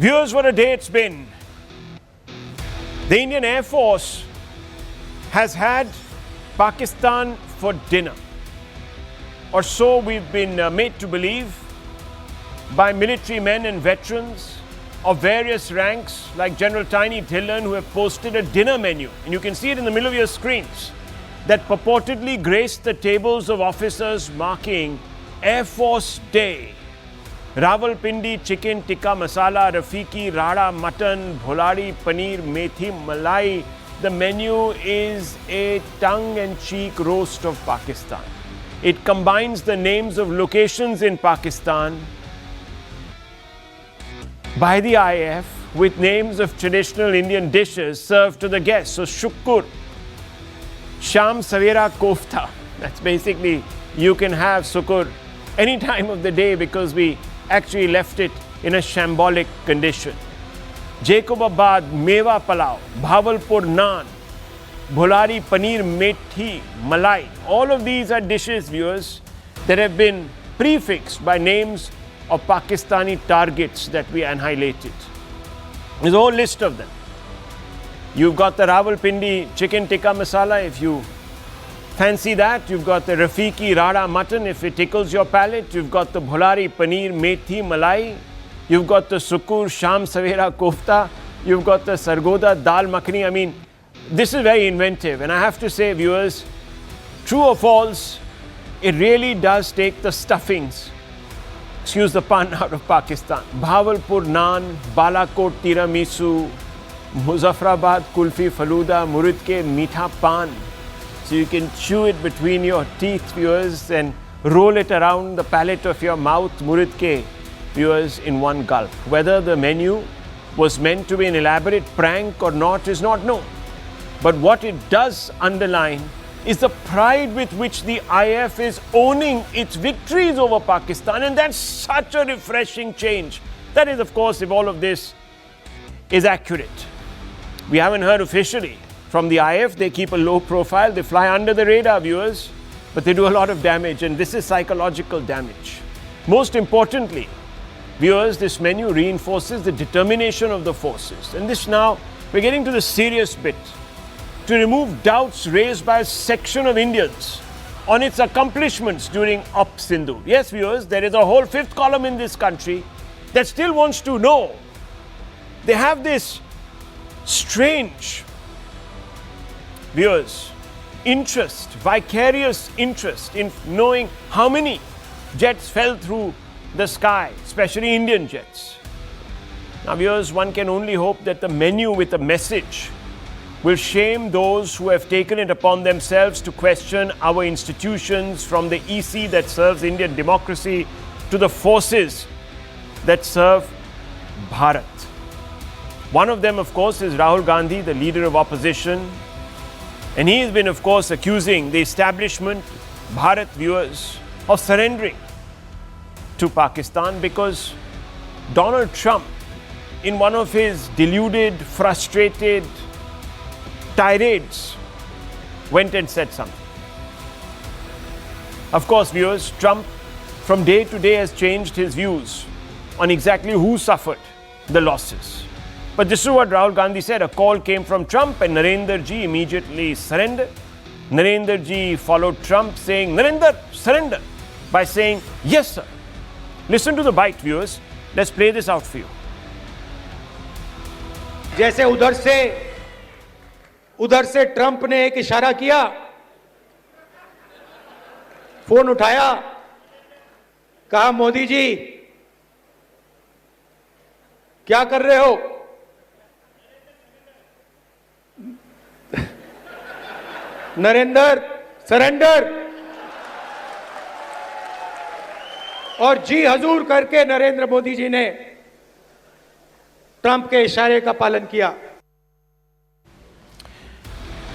Viewers, what a day it's been. The Indian Air Force has had Pakistan for dinner, or so we've been made to believe by military men and veterans of various ranks like General Tiny Dhillon, who have posted a dinner menu, and you can see it in the middle of your screens, that purportedly graced the tables of officers marking Air Force Day. Rawalpindi chicken tikka masala, Rafiki rada mutton, bholari paneer, methi malai. The menu is a tongue-in-cheek roast of Pakistan. It combines the names of locations in Pakistan by the IAF with names of traditional Indian dishes served to the guests. So shukkur, sham savera kofta. That's basically, you can have sukur any time of the day because we actually left it in a shambolic condition. Jacobabad meva palau, Bhavalpur naan, Bholari paneer methi malai. All of these are dishes, viewers, that have been prefixed by names of Pakistani targets that we annihilated. There's a whole list of them. You've got the Rawalpindi chicken tikka masala, if you fancy that. You've got the Rafiki rada mutton, if it tickles your palate. You've got the Bholari paneer methi malai. You've got the sukur sham savera kofta. You've got the sargoda dal makhani. I mean, this is very inventive. And I have to say, viewers, true or false, it really does take the stuffings, excuse the pun, out of Pakistan. Bhavalpur naan, Balakot tiramisu, Muzaffarabad kulfi faluda, Muridke meetha pan. So you can chew it between your teeth, viewers, and roll it around the palate of your mouth, Muridke, viewers, in one gulp. Whether the menu was meant to be an elaborate prank or not is not known. But what it does underline is the pride with which the IAF is owning its victories over Pakistan, and that's such a refreshing change. That is, of course, if all of this is accurate. We haven't heard officially from the IAF. They keep a low profile, they fly under the radar, viewers, but they do a lot of damage, and this is psychological damage. Most importantly, viewers, this menu reinforces the determination of the forces. And this now, we're getting to the serious bit. To remove doubts raised by a section of Indians on its accomplishments during Op Sindhu. Yes, viewers, there is a whole fifth column in this country that still wants to know. They have this strange, viewers, interest, vicarious interest in knowing how many jets fell through the sky, especially Indian jets. Now, viewers, one can only hope that the menu with a message will shame those who have taken it upon themselves to question our institutions, from the EC that serves Indian democracy to the forces that serve Bharat. One of them, of course, is Rahul Gandhi, the leader of opposition. And he has been, of course, accusing the establishment, Bharat, viewers, of surrendering to Pakistan because Donald Trump, in one of his deluded, frustrated tirades, went and said something. Of course, viewers, Trump from day to day has changed his views on exactly who suffered the losses. But this is what Rahul Gandhi said. A call came from Trump and Narendra ji immediately surrendered. Narendra ji followed Trump saying, "Narendra, surrender," by saying, "Yes, sir." Listen to the bite, viewers. Let's play this out for you. जैसे उधर से Trump ने एक इशारा किया, phone उठाया, कहा, मोदी जी क्या कर रहे हो? नरेंद्र, सरेंडर। और जी हजूर करके नरेंद्र मोदी जी ने ट्रंप के इशारे का पालन किया।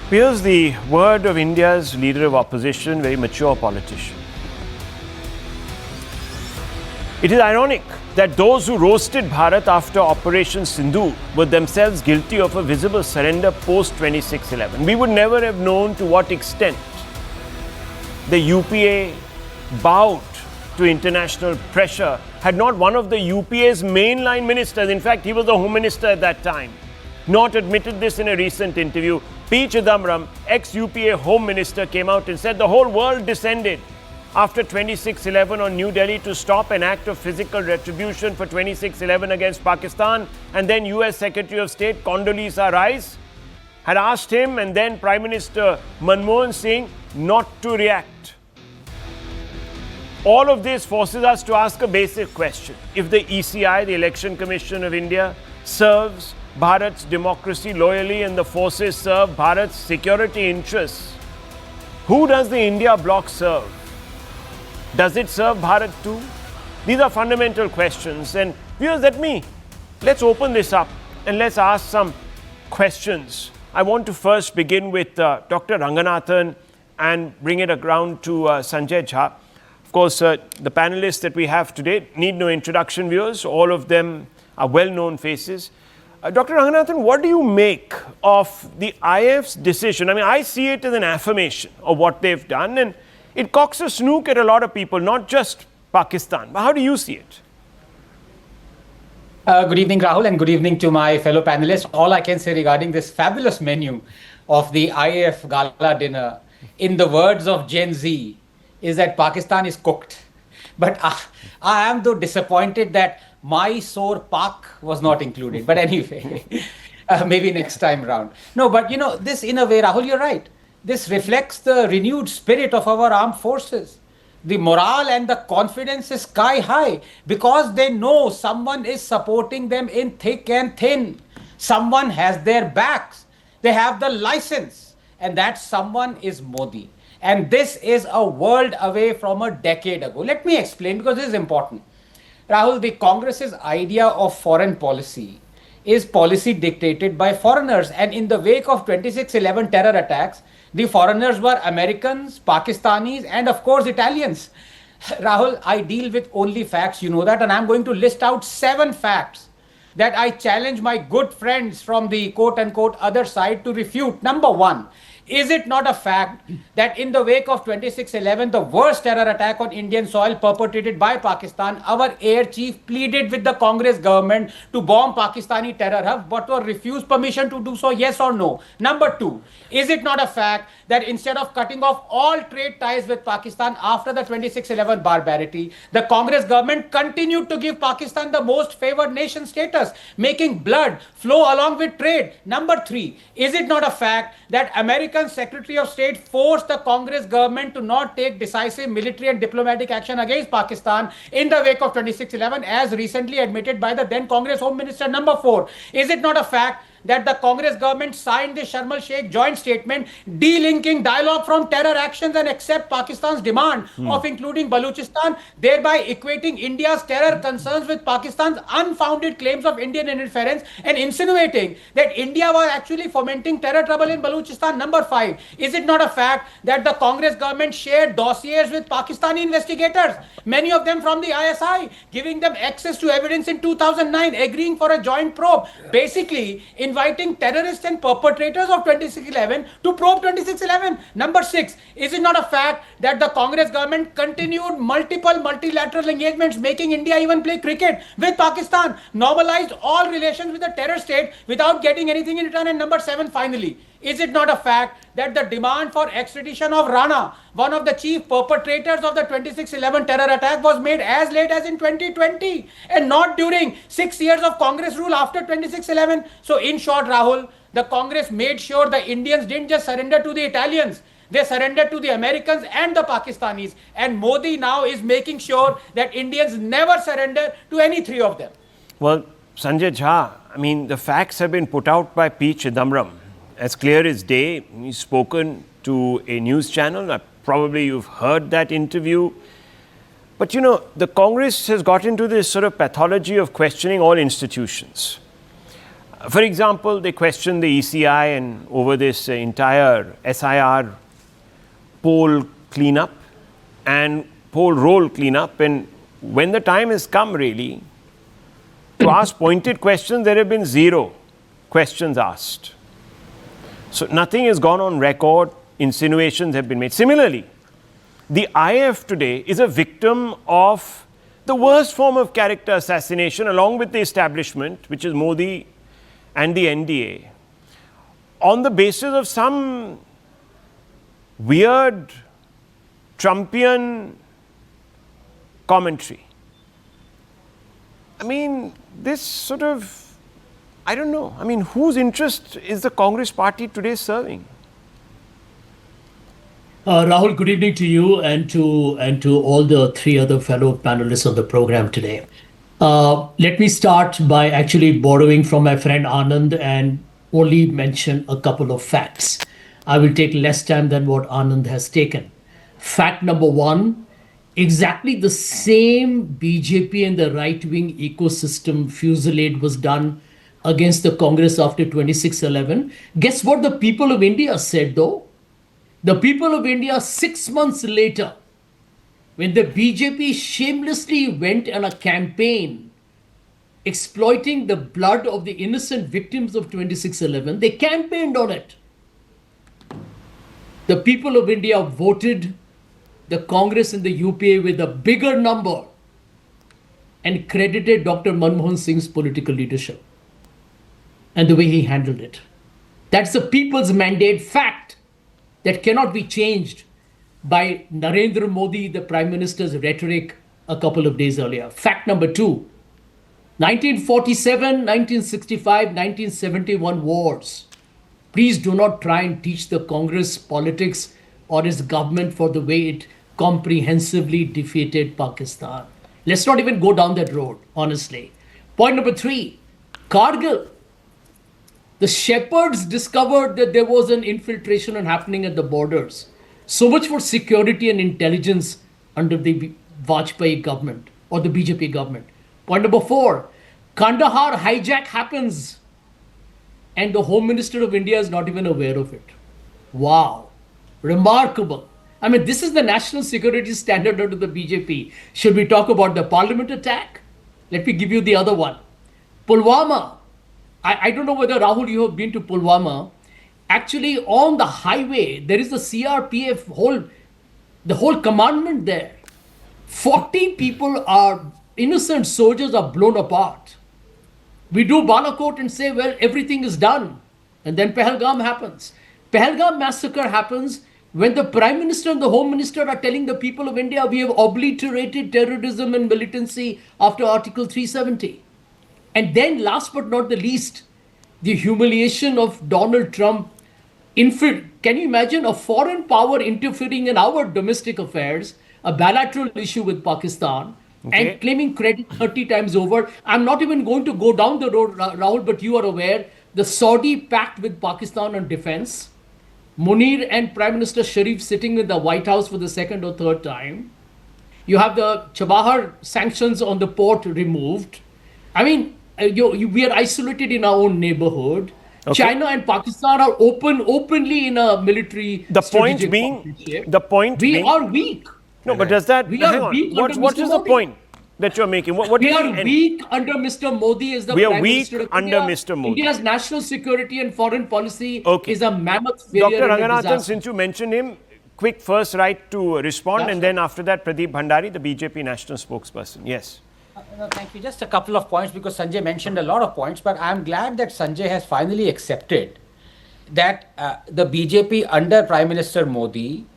Here's the word of India's leader of opposition, very mature politician. It is ironic that those who roasted Bharat after Operation Sindhu were themselves guilty of a visible surrender post-26/11. We would never have known to what extent the UPA bowed to international pressure had not one of the UPA's mainline ministers, in fact, he was the Home Minister at that time, not admitted this in a recent interview. P. Chidambaram, ex-UPA Home Minister, came out and said the whole world descended after 26/11 on New Delhi to stop an act of physical retribution for 26/11 against Pakistan. And then US Secretary of State Condoleezza Rice had asked him and then Prime Minister Manmohan Singh not to react. All of this forces us to ask a basic question. If the ECI, the Election Commission of India, serves Bharat's democracy loyally and the forces serve Bharat's security interests, who does the India bloc serve? Does it serve Bharat too? These are fundamental questions. And viewers, let's open this up and let's ask some questions. I want to first begin with Dr. Ranganathan and bring it around to Sanjay Jha. Of course, the panelists that we have today need no introduction, viewers. All of them are well-known faces. Dr. Ranganathan, what do you make of the IAF's decision? I mean, I see it as an affirmation of what they've done, and it cocks a snook at a lot of people, not just Pakistan. But how do you see it? Good evening, Rahul, and good evening to my fellow panelists. All I can say regarding this fabulous menu of the IAF Gala dinner, in the words of Gen Z, is that Pakistan is cooked. But I am though disappointed that my sour Pak was not included. But anyway, maybe next time round. No, but this in a way, Rahul, you're right. This reflects the renewed spirit of our armed forces. The morale and the confidence is sky high because they know someone is supporting them in thick and thin. Someone has their backs. They have the license. And that someone is Modi. And this is a world away from a decade ago. Let me explain because this is important. Rahul, the Congress's idea of foreign policy is policy dictated by foreigners. And in the wake of 26/11 terror attacks, the foreigners were Americans, Pakistanis, and of course Italians. Rahul, I deal with only facts, you know that, and I'm going to list out 7 facts that I challenge my good friends from the quote-unquote other side to refute. Number 1, is it not a fact that in the wake of 26/11, the worst terror attack on Indian soil perpetrated by Pakistan, our air chief pleaded with the Congress government to bomb Pakistani terror hubs, but were refused permission to do so, yes or no? Number 2, is it not a fact that instead of cutting off all trade ties with Pakistan after the 26/11 barbarity, the Congress government continued to give Pakistan the most favored nation status, making blood flow along with trade? Number 3, is it not a fact that American Secretary of State forced the Congress government to not take decisive military and diplomatic action against Pakistan in the wake of 26/11, as recently admitted by the then Congress Home Minister? Number 4, is it not a fact that the Congress government signed the Sharm el-Sheikh joint statement delinking dialogue from terror actions and accept Pakistan's demand of including Balochistan, thereby equating India's terror concerns with Pakistan's unfounded claims of Indian interference and insinuating that India was actually fomenting terror trouble in Balochistan? Number 5, is it not a fact that the Congress government shared dossiers with Pakistani investigators, many of them from the ISI, giving them access to evidence in 2009, agreeing for a joint probe, basically inviting terrorists and perpetrators of 26/11 to probe 26/11? Number 6, is it not a fact that the Congress government continued multiple multilateral engagements, making India even play cricket with Pakistan, normalized all relations with the terror state without getting anything in return? And number 7, finally, is it not a fact that the demand for extradition of Rana, one of the chief perpetrators of the 26/11 terror attack, was made as late as in 2020 and not during 6 years of Congress rule after 26/11? So in short, Rahul, the Congress made sure the Indians didn't just surrender to the Italians. They surrendered to the Americans and the Pakistanis. And Modi now is making sure that Indians never surrender to any 3 of them. Well, Sanjay Jha, I mean, the facts have been put out by P. Chidambaram. As clear as day, he's spoken to a news channel. Probably you've heard that interview. But the Congress has got into this sort of pathology of questioning all institutions. For example, they questioned the ECI and over this entire SIR poll cleanup and poll roll cleanup. And when the time has come, really, to ask pointed questions, there have been 0 questions asked. So nothing has gone on record. Insinuations have been made. Similarly, the IAF today is a victim of the worst form of character assassination, along with the establishment, which is Modi and the I.N.D.A., on the basis of some weird Trumpian commentary. I mean, this sort of, I don't know. I mean, whose interest is the Congress party today serving? Rahul, good evening to you and to all the three other fellow panelists on the program today. Let me start by actually borrowing from my friend Anand and only mention a couple of facts. I will take less time than what Anand has taken. Fact number one, exactly the same BJP and the right-wing ecosystem fusillade was done against the Congress after 26/11. Guess what the people of India said though? The people of India 6 months later, when the BJP shamelessly went on a campaign exploiting the blood of the innocent victims of 26/11, they campaigned on it. The people of India voted the Congress and the UPA with a bigger number and credited Dr. Manmohan Singh's political leadership and the way he handled it. That's the people's mandate fact that cannot be changed by Narendra Modi, the Prime Minister's rhetoric a couple of days earlier. Fact number two, 1947, 1965, 1971 wars. Please do not try and teach the Congress politics or its government for the way it comprehensively defeated Pakistan. Let's not even go down that road, honestly. Point number three, Kargil. The shepherds discovered that there was an infiltration happening at the borders. So much for security and intelligence under the Vajpayee government or the BJP government. Point number four, Kandahar hijack happens and the Home Minister of India is not even aware of it. Wow, remarkable. I mean, this is the national security standard under the BJP. Should we talk about the parliament attack? Let me give you the other one. Pulwama. I don't know whether, Rahul, you have been to Pulwama. Actually, on the highway, there is the CRPF the whole commandment there. 40 people innocent soldiers are blown apart. We do Balakot and say, well, everything is done. And then Pahalgam happens. Pahalgam massacre happens when the Prime Minister and the Home Minister are telling the people of India, we have obliterated terrorism and militancy after Article 370. And then last but not the least, the humiliation of Donald Trump. Can you imagine a foreign power interfering in our domestic affairs, a bilateral issue with Pakistan, and claiming credit 30 times over? I'm not even going to go down the road, Rahul, but you are aware, the Saudi pact with Pakistan on defense, Munir and Prime Minister Sharif sitting in the White House for the second or third time. You have the Chabahar sanctions on the port removed. I mean, we are isolated in our own neighborhood. Okay. China and Pakistan are openly in a military strategic partnership. We are weak. No, but does that... We are weak. What is the point that you're making? We are weak under Mr. Modi as the Prime Minister of India. We are weak under Mr. Modi. India's national security and foreign policy is a mammoth failure. Dr. Ranganathan, since you mentioned him, quick first right to respond, and then after that, Pradeep Bhandari, the BJP national spokesperson. Yes. No, thank you. Just a couple of points, because Sanjay mentioned a lot of points, but I'm glad that Sanjay has finally accepted that the BJP under Prime Minister Modi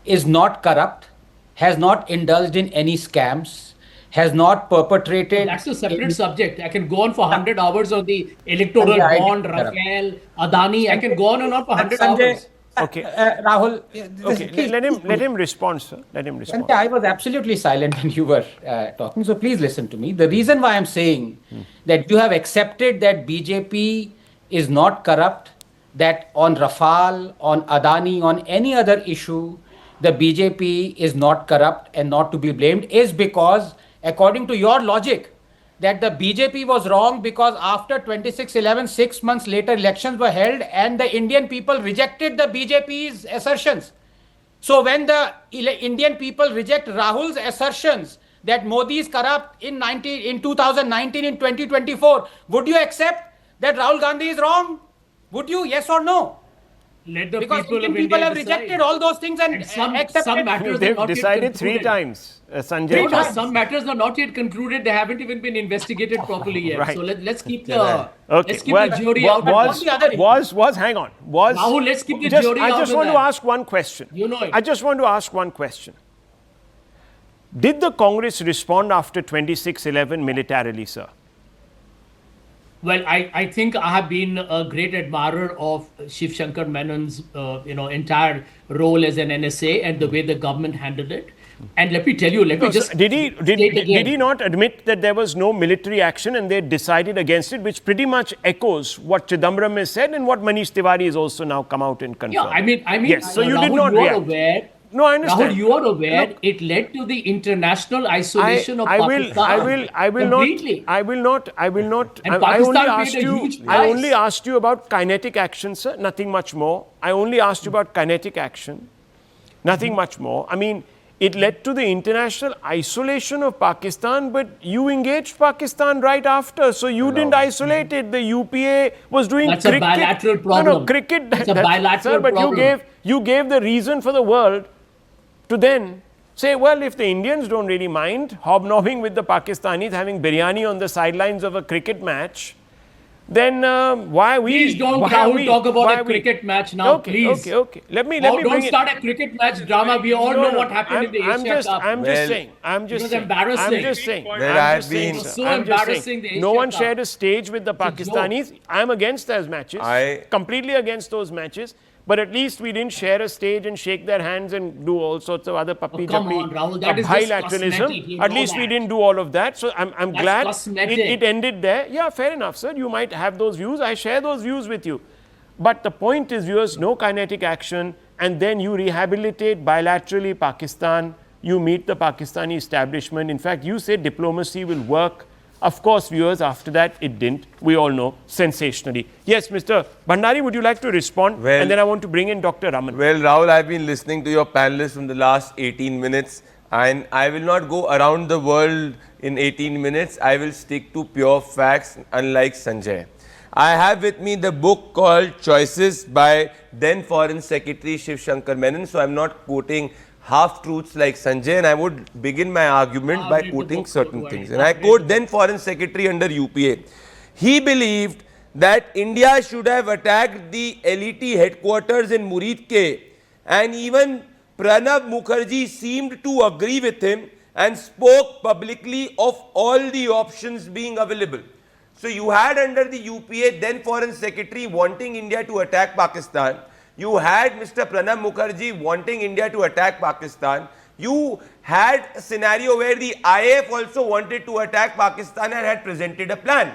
is not corrupt, has not indulged in any scams, has not perpetrated... That's a separate subject. I can go on for 100 hours on the electoral bond, Rafael, Adani. I can go on and on for 100 hours. Okay. Rahul. Okay, let him respond, sir. Let him respond. I was absolutely silent when you were talking, so please listen to me. The reason why I'm saying that you have accepted that BJP is not corrupt, that on Rafale, on Adani, on any other issue, the BJP is not corrupt and not to be blamed, is because, according to your logic, that the BJP was wrong because after 26/11, 6 months later, elections were held and the Indian people rejected the BJP's assertions. So when the Indian people reject Rahul's assertions that Modi is corrupt in 2019, in 2024, would you accept that Rahul Gandhi is wrong? Would you? Yes or no? Let the Because people of Indian people India have decide. rejected all those things and And some accepted. matters are They've not yet decided three concluded. times, Sanjay. Three No, times. some matters are not yet concluded. They haven't even been investigated properly yet. Right. So let's keep Chalo. the Okay. let's keep Well, the jury wa- out. of what's this. the other issue? hang on. Was Rahul, let's keep the just, jury I out just of want to that. ask one question. You know it. I just want to ask one question. Did the Congress respond after 26/11 militarily, sir? Well, I think I have been a great admirer of Shiv Shankar Menon's entire role as an NSA and the way the government handled it. And let me tell you, let me just Did he state again. did he not admit that there was no military action and they decided against it, which pretty much echoes what Chidambaram has said and what Manish Tiwari has also now come out and confirmed? Yeah, I mean, yes. So you Rahul, did not you are react. aware. No, I understand. Rahul, you are aware. Look, it led to the international isolation of Pakistan. I will completely. not. I will not. And I Pakistan only paid asked a you. huge I price. only asked you about kinetic action, sir. Nothing much more. I only asked you about kinetic action. Nothing much more. I mean, it led to the international isolation of Pakistan, but you engaged Pakistan right after, so you didn't isolate it. The UPA was doing That's a cricket. bilateral No, problem. cricket. It's a bilateral sir, but problem. you gave the reason for the world to then say, well, if the Indians don't really mind hobnobbing with the Pakistanis, having biryani on the sidelines of a cricket match, then why we? Please don't, why Rahul, we? talk about Why a we? cricket match now, Okay, please. okay. Let me Don't bring it. start a cricket match drama. We all know what happened in the I'm Asia Cup. I'm Well, just saying. I'm just it was saying. embarrassing. I'm just saying. Well, I'm I've just saying, been- sir. So I'm just embarrassing, saying. the No Asia one Cup. shared a stage with the It's a Pakistanis. I'm against those matches. Completely against those matches. But at least we didn't share a stage and shake their hands and do all sorts of other puppy come juppy on, Rahul, that is just bilateralism. cosmetic, you At know least we that. didn't do all of that. So I'm That's glad cosmetic. it ended there. Yeah, fair enough, sir. You might have those views. I share those views with you. But the point is, viewers, no kinetic action, and then you rehabilitate bilaterally Pakistan. You meet the Pakistani establishment. In fact, you say diplomacy will work. Of course, viewers, after that, it didn't. We all know, sensationally. Yes, Mr. Bhandari, would you like to respond? Well- And then I want to bring in Dr. Raman. Well, Rahul, I've been listening to your panelists from the last 18 minutes, and I will not go around the world in 18 minutes. I will stick to pure facts, unlike Sanjay. I have with me the book called Choices by then Foreign Secretary Shiv Shankar Menon, so I'm not quoting half-truths like Sanjay, and I would begin my argument by read the quoting book, certain don't worry. things. And I quote then Foreign Secretary under UPA. He believed that India should have attacked the LET headquarters in Muridke, and even Pranab Mukherjee seemed to agree with him and spoke publicly of all the options being available. So you had under the UPA then Foreign Secretary wanting India to attack Pakistan. You had Mr. Pranab Mukherjee wanting India to attack Pakistan. You had a scenario where the IAF also wanted to attack Pakistan and had presented a plan.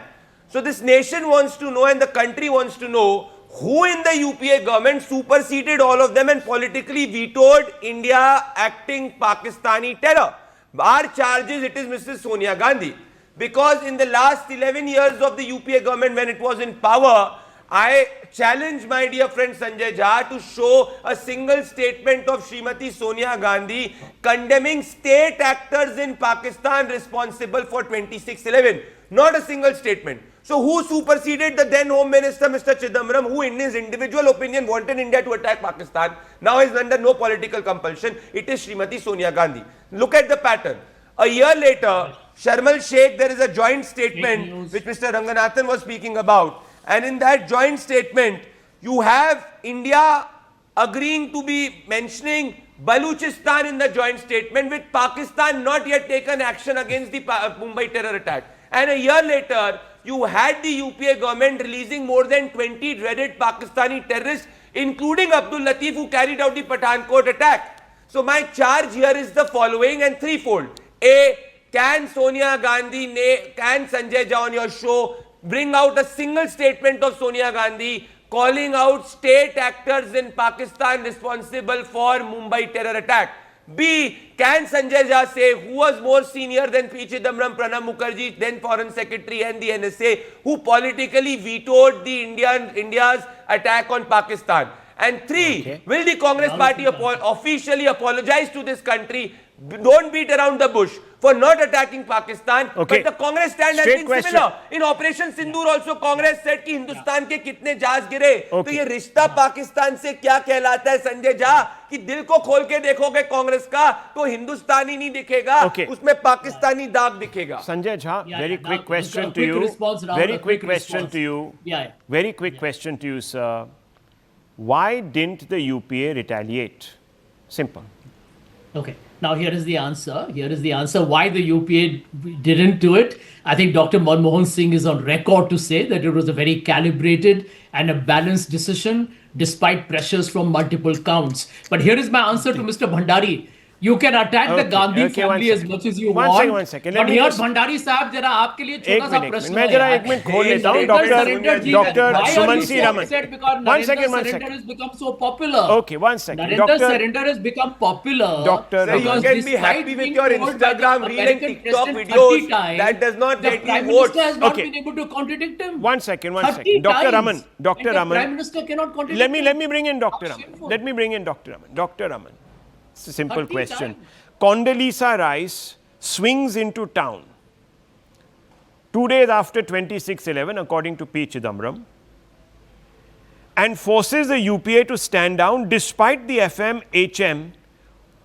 So this nation wants to know and the country wants to know who in the UPA government superseded all of them and politically vetoed India acting Pakistani terror. Our charge is it is Mrs. Sonia Gandhi. Because in the last 11 years of the UPA government when it was in power, I challenge my dear friend Sanjay Jha to show a single statement of Srimati Sonia Gandhi condemning state actors in Pakistan responsible for 26/11. Not a single statement. So who superseded the then Home Minister Mr. Chidambaram, who in his individual opinion wanted India to attack Pakistan, now is under no political compulsion. It is Srimati Sonia Gandhi. Look at the pattern. A year later, Sharmal Sheikh, there is a joint statement which Mr. Ranganathan was speaking about. And in that joint statement, you have India agreeing to be mentioning Baluchistan in the joint statement, with Pakistan not yet taken action against the Mumbai terror attack. And a year later, you had the UPA government releasing more than 20 dreaded Pakistani terrorists, including Abdul Latif, who carried out the Pathankot attack. So my charge here is the following and threefold. A, can Sonia Gandhi, can Sanjay Jha on your show bring out a single statement of Sonia Gandhi calling out state actors in Pakistan responsible for Mumbai terror attack? B, can Sanjay Jha say who was more senior than P. Chidambaram, Pranab Mukherjee, then Foreign Secretary and the NSA, who politically vetoed the India's attack on Pakistan? And three, will the Congress party officially apologize to this country don't beat around the bush for not attacking Pakistan. Okay. But the Congress stand has Straight been question. similar. In Operation Sindoor also Congress said कि हिंदुस्तान के कितने जहाज गिरे. तो ये रिश्ता पाकिस्तान से क्या कहलाता है संजय झा कि दिल को खोल के देखोगे कांग्रेस का तो हिंदुस्तानी नहीं दिखेगा. Okay. उसमें पाकिस्तानी दाग दिखेगा. Sanjay Jha, Yeah, very yeah. quick Now, question a to quick you. response, Rahul, Very a quick quick question response. to you. Yeah. Very quick question to you, sir. Why didn't the UPA retaliate? Simple. Okay. Now here is the answer. Here is the answer why the UPA didn't do it. I think Dr. Manmohan Singh is on record to say that it was a very calibrated and a balanced decision despite pressures from multiple counts. But here is my answer to Mr. Bhandari. You can attack the Gandhi family as much as you want. One second. But here Bhandari साहब जरा आपके लिए छोटा सा प्रश्न मैं जरा एक मिनट खोल लेता हूँ doctor Suman C Raman. One second. Surrender has become so popular. Okay, one second. Narendra surrender has become popular. Doctor, So you can be happy with your Instagram reel and TikTok videos. That does not the get Prime you votes. Minister has not Okay. been able to contradict him. One second. 30 Dr. times. Raman. Dr. And the Raman. Prime Minister cannot contradict Let him. me bring in Dr. How Raman. shameful. Let me bring in Dr. Raman. Dr. Raman. It's a simple 30 question. times. Condoleezza Rice swings into town 2 days after 26/11, according to P. Chidambaram, and forces the UPA to stand down despite the FMHM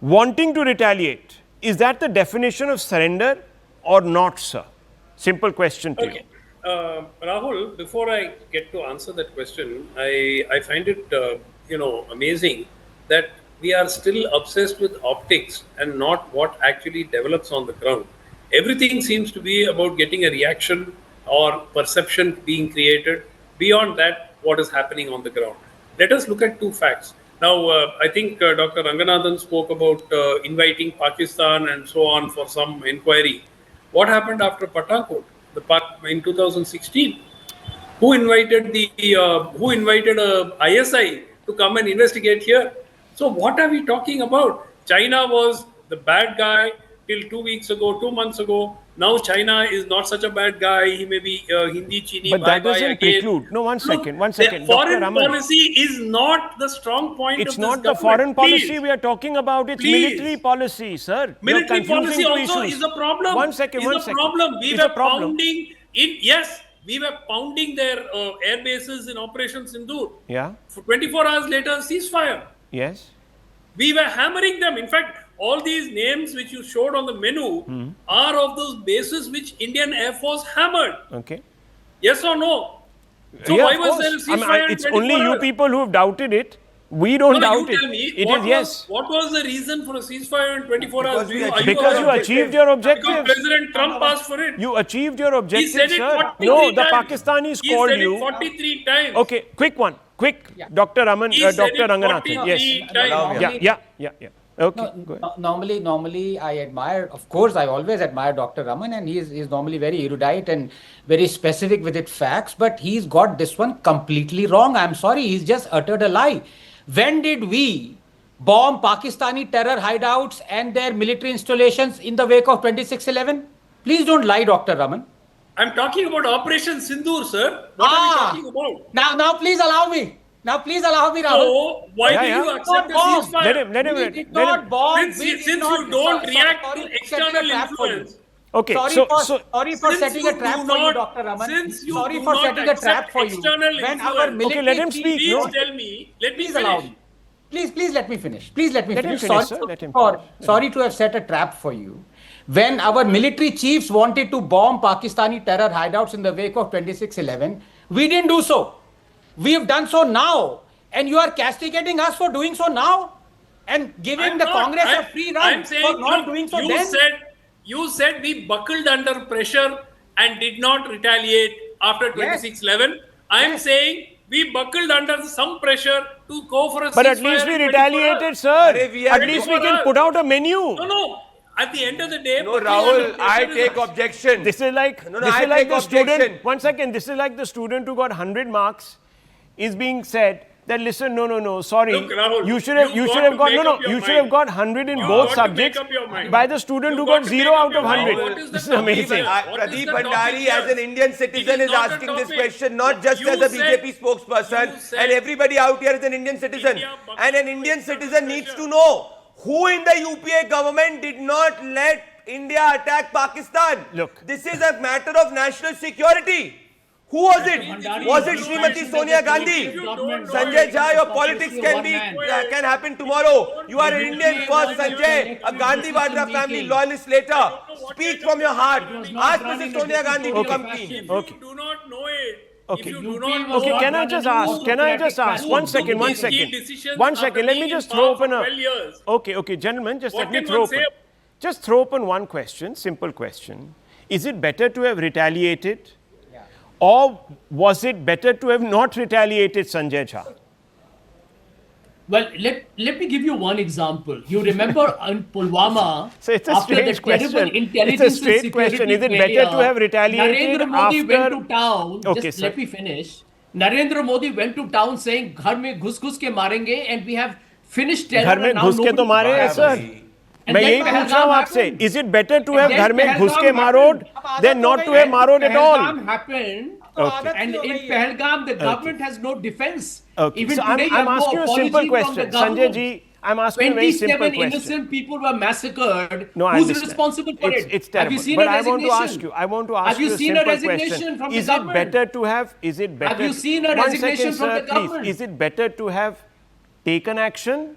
wanting to retaliate. Is that the definition of surrender or not, sir? Simple question to you. Rahul, before I get to answer that question, I find it amazing that we are still obsessed with optics and not what actually develops on the ground. Everything seems to be about getting a reaction or perception being created. Beyond that, what is happening on the ground? Let us look at two facts. Now, I think Dr. Ranganathan spoke about inviting Pakistan and so on for some inquiry. What happened after Pathankot in 2016? Who invited ISI to come and investigate here? So what are we talking about? China was the bad guy till 2 weeks ago, 2 months ago. Now China is not such a bad guy. He may be Hindi Chini. But that doesn't again. preclude. No, one second. The foreign policy is not the strong point It's of this not the government. foreign policy Please. we are talking about. It's Please. military policy, sir. Military You're policy confusing also two issues. is a problem. One second. We It's were a problem. pounding it. Yes, we were pounding their air bases in Operation Sindoor. Yeah. For 24 hours later, ceasefire. Yes. We were hammering them. In fact, all these names which you showed on the menu are of those bases which Indian Air Force hammered. Okay. Yes or no? So Yeah, why of was course. there a I mean, ceasefire in it's 24 only you hours? people who have doubted it. We don't No, doubt you it. tell me, It is yes. what was the reason for a ceasefire in 24 hours? Because you achieved your Because objectives. President Trump asked for it. You achieved your He objectives, said it sir. 43 No, the times. Pakistanis He called said you. it 43 times. Okay, quick one. Quick. Dr. Raman, He said Dr. it Ranganathan. 43 Yes. times. Yeah. Okay, go ahead. Normally, I admire, of course, I always admire Dr. Raman, and he's normally very erudite and very specific with its facts, but he's got this one completely wrong. I'm sorry, he's just uttered a lie. When did we bomb Pakistani terror hideouts and their military installations in the wake of 26/11? Please don't lie, Dr. Raman. I'm talking about Operation Sindoor, sir. What are we talking about? Now please allow me. Rahul. So, why do Yeah. you accept a Bomb. ceasefire? Let him. We did not bomb. Since you don't react to external influence. Okay, Sorry for Since setting you a trap do for you, not- Dr. Raman. since you Sorry do for not setting a trap accept for you. external When our influence- military let him chief- speak. Please No. tell me. Let me Please finish. allow me. Please let me finish. Let him finish, sir. Let him Sorry to have set a trap for you. When our military chiefs wanted to bomb Pakistani terror hideouts in the wake of 26/11, we didn't do so. We have done so now. And you are castigating us for doing so now and giving I'm the not. Congress a I'm- free run I'm saying, for not look, doing so you then. You said we buckled under pressure and did not retaliate after 26/11. I'm Yes. saying we buckled under some pressure to go for a But at ceasefire least we in 24 retaliated, hours. sir. we are- At least we 24 can hours. put out a menu. No. At the end of the day, No, buckling Rahul, under I pressure is take a- objection. This is like No, this I is like take the student. objection. One second. This is like the student who got 100 marks is being said that listen, no, sorry. Look, Rahul, you should have you've got got to no, make no. up your You should have mind. got 100 in You've both got to make subjects up your mind. by the student You've who got got to 0 make up out your of mind. 100. What is the This is topic amazing. here? What is Pradeep the Bhandari, topic as here? an Indian It citizen, is not a asking this topic. question, not just You as a said- BJP spokesperson, you said- and everybody out here is an Indian citizen. India buckled And an to Indian external citizen needs pressure. to know Who in the UPA government did not let India attack Pakistan? Look. This is a matter of national security. Who was it? Was it Srimati Sonia Gandhi? Sanjay Jha, your politics can happen tomorrow. You are an Indian first, Sanjay. A Gandhi Vadra family loyalist later. Speak from your heart. Ask Mrs. Sonia Gandhi to come clean. Okay. You do not know it. Okay. If you do not know Okay, what can I just ask? Can I just ask? One second. One second. One second. Let me just throw open a. Okay, gentlemen, just let me throw open. Just throw open one question, simple question. Is it better to have retaliated? Or was it better to have not retaliated, Sanjay Jha? Well, let me give you one example. You remember in Pulwama, So it's a after the strange terrible question. intelligence It's a straight and question. security Is it better to failure, have retaliated Narendra Modi after- went to town. Okay, Just sir. let me finish. Narendra Modi went to town saying, "Ghar mein ghus ke marenge," and we have finished terror. घर में and now घुस के तो nobody मारे हैं cares. Sir And मैं then यही पूछ रहा हूँ Pahalgam आपसे happened. Is it better to have And घर में then घुस के Pahalgam मारोड happened. Then not to have मारोड at all Pahalgam happened, Okay. and in Pahalgam, the government has no defense. Okay, Even so today, you I'm have asking no you a simple apology from the question, Sanjay government. ji. I'm asking you a very simple 27 question. innocent people were massacred. No, I Who's understand. responsible for it? It's terrible. Have you seen but a I want resignation? to ask you. I want to ask Have you you a seen a simple resignation question. from the Is it government? better to have? Is it better? Have you seen a One resignation second, from sir, the government? please. Is it better to have taken action,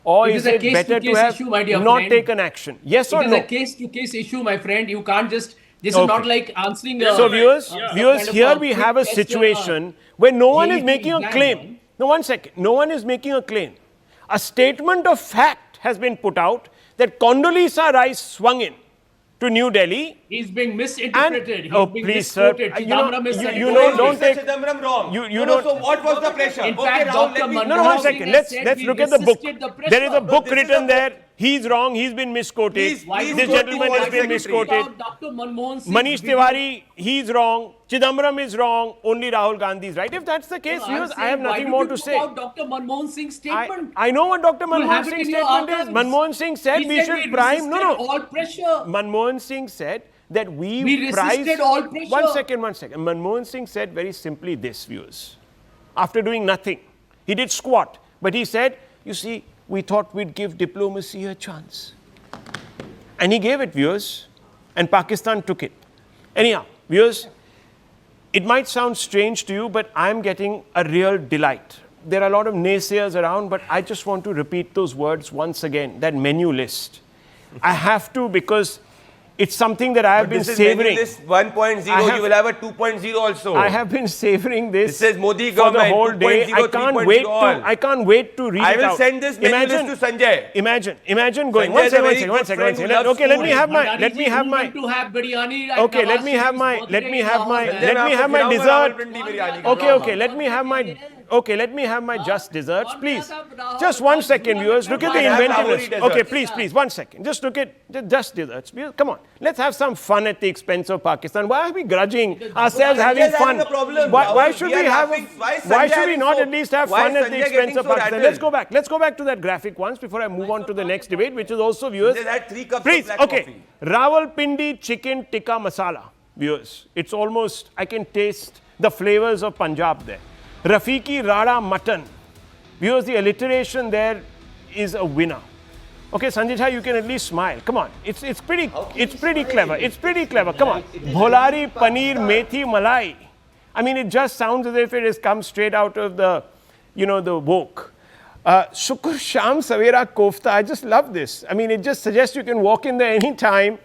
or It is is a it better to case-to-case have issue, my dear not friend. taken action? Yes or It is no? a case-to-case issue, my friend. You can't just. This Okay. is not like answering. So viewers, kind of here we quick have a question, situation where no one is JEE making a exam claim. one. No, one second. No one is making a claim. A statement of fact has been put out that Condoleezza Rice swung in to New Delhi. He's being misinterpreted. He's oh, being please, sir. misquoted. You know, Chidambaram is saying you know, this. don't take. Chidambaram wrong. You No, don't. so what was the pressure? In fact, Rahul, Dr. let me- No, one Manmohan second. Singh Let's said let's we look at the book. resisted the There is a pressure. book this is written the- there. He's wrong. He's been misquoted. Please This go gentleman to has been Secretary. misquoted. Dr. Manmohan Singh. Manish Tiwari, he's wrong. Chidambaram is wrong. Only Rahul Gandhi is right. If that's the case, viewers, I have nothing more to say. Dr. Manmohan Singh's statement. I know what Dr. You Manmohan have it Singh's in your statement is. archives. Manmohan Singh said He we said should we prime. No, resisted no. all pressure. Manmohan Singh said that we resisted prize. all pressure. One second. Manmohan Singh said very simply this, viewers. After doing nothing, he did squat, but he said, you see, we thought we'd give diplomacy a chance. And he gave it, viewers, and Pakistan took it. Anyhow, viewers, it might sound strange to you, but I'm getting a real delight. There are a lot of naysayers around, but I just want to repeat those words once again, that menu list. I have to because it's something that I have been This is savoring. This 1.0, I have- you will have a 2.0 also. I have been savoring this This says Modi for the government, whole day. 2.0, 3.0 all. I can't wait to read I it will out. send this menu list to Sanjay. Imagine going. Sanjay One is a second, very good friend who loves Okay, let me food. have my. Bhandari Let me ji, have who my. went to have biryani at Okay, let Nawaz me have Sharif's my. birthday Let me in have my. Lahore, Let man. me have my Rawalpindi dessert. biryani. Okay, let me have my. Okay, let me have my just desserts, please. Just 1 second, viewers. Look at the I have inventiveness. Lahori Okay, desserts. please, 1 second. Just look at the just desserts. Come on, let's have some fun at the expense of Pakistan. Why are we grudging ourselves Sanjay having is fun? having a problem. Why Rahul, should we we are have? laughing. Why is Why Sanjay should we not so- at least have why fun is at the Sanjay expense getting of so Pakistan? rattled? Let's go back. Let's go back to that graphic once before I move on to the next debate, which is also viewers. Sanjay had 3 cups of Please, black okay. coffee. Rawalpindi chicken tikka masala, viewers. It's almost, I can taste the flavors of Punjab there. Rafiki Rada mutton. Viewers, the alliteration there is a winner. Okay, Sanjay Jha, you can at least smile. Come on. It's pretty clever. It's pretty clever. Come on. Bholari paneer methi malai. I mean, it just sounds as if it has come straight out of the, the woke. Shukur Sham Savera Kofta. I just love this. I mean, it just suggests you can walk in there anytime,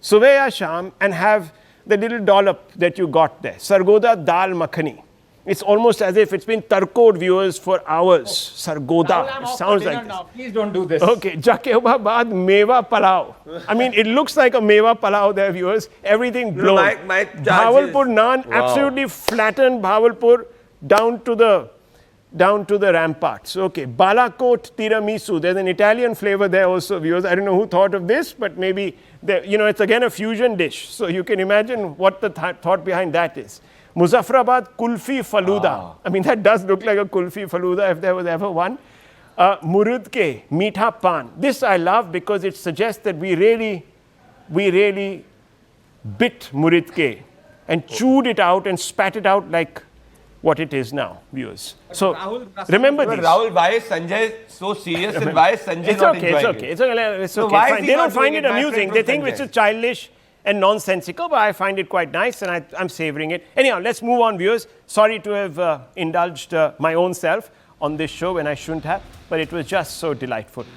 Suveya Sham, and have the little dollop that you got there. Sargoda Dal Makhani. It's almost as if it's been tarkoed, viewers, for hours. Sargoda. I'm It off sounds for like dinner this. now. Please don't do this. Okay, Jakebabad Meva Palau. I mean, it looks like a Meva Palau there, viewers. Everything blown. my charges- Bhavalpur naan, Wow. absolutely flattened Bhavalpur down to the ramparts. Okay, Balakot tiramisu. There's an Italian flavor there also, viewers. I don't know who thought of this, but maybe, it's again a fusion dish. So you can imagine what the thought behind that is. Muzaffarabad kulfi faluda. I mean, that does look like a kulfi faluda if there was ever one. Murud ke meetha pan. This I love because it suggests that we really bit murid ke and chewed it out and spat it out like what it is now, viewers. So Rahul, remember But this. Rahul, why is Sanjay so serious and why is Sanjay It's not okay, enjoying it's okay, it? it's okay, it's So okay. why is Fine. he They not don't find doing it it? My amusing. friend They from think Sanjay. it's just childish and nonsensical, but I find it quite nice and I'm savoring it. Anyhow, let's move on, viewers. Sorry to have indulged my own self on this show when I shouldn't have, but it was just so delightful.